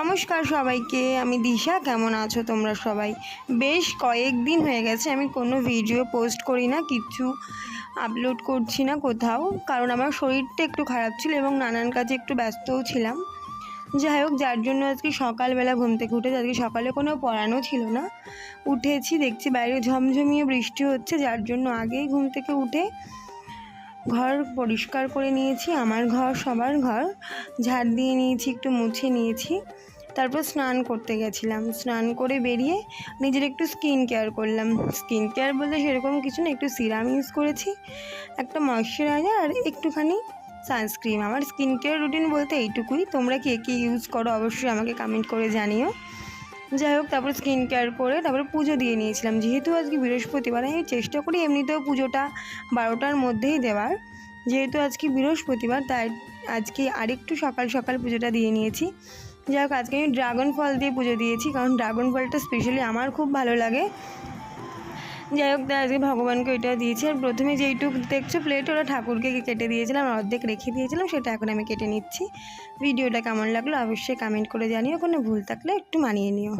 নমস্কার সবাইকে, আমি দিশা। কেমন আছো তোমরা সবাই? বেশ কয়েকদিন হয়ে গেছে আমি কোনো ভিডিও পোস্ট করি না, কিছু আপলোড করছি না কোথাও, কারণ আমার শরীরটা একটু খারাপ ছিল এবং নানান কাজে একটু ব্যস্তও ছিলাম। যাই হোক, যার জন্য আজকে সকালবেলা ঘুম থেকে উঠে, আজকে সকালে কোনো পড়ানো ছিল না, উঠেছি দেখছি বাইরে ঝমঝমিয়ে বৃষ্টি হচ্ছে, যার জন্য আগেই ঘুম থেকে উঠে ঘর পরিষ্কার করে নিয়েছি, আমার ঘর সবার ঘর ঝাড় দিয়ে নিয়েছি, একটু মুছে নিয়েছি। তারপর স্নান করতে গেছিলাম, স্নান করে বেরিয়ে নিজের একটু স্কিন কেয়ার করলাম। স্কিন কেয়ার বলতে সেরকম কিছু না, একটু সিরাম ইউজ করেছি, একটা ময়শ্চারাইজার আর একটুখানি সানস্ক্রিন। আমার স্কিন কেয়ার রুটিন বলতে এইটুকুই। তোমরা কে কী ইউজ করো অবশ্যই আমাকে কমেন্ট করে জানিও। যাই হোক, তারপর স্কিন কেয়ার করে তারপরে পুজো দিয়ে নিয়েছিলাম। যেহেতু আজকে বৃহস্পতিবার, আমি চেষ্টা করি এমনিতেও পুজোটা 12টার মধ্যেই দেওয়ার। যেহেতু আজকে বৃহস্পতিবার, তাই আজকে আরেকটু সকাল সকাল পুজোটা দিয়ে নিয়েছি। যাই হোক, আজকে আমি ড্রাগন ফল দিয়ে পুজো দিয়েছি, কারণ ড্রাগন ফলটা স্পেশালি আমার খুব ভালো লাগে। যাই হোক, তাই আজকে ভগবানকে ওইটা দিয়েছি। আর প্রথমে যেইটুকু দেখছো প্লেট, ওটা ঠাকুরকে কেটে দিয়েছিলাম, অর্ধেক রেখে দিয়েছিলাম, সেটা এখন আমি কেটে নিচ্ছি। ভিডিওটা কেমন লাগলো অবশ্যই কমেন্ট করে জানিও, কোনো ভুল থাকলে একটু মানিয়ে নিও।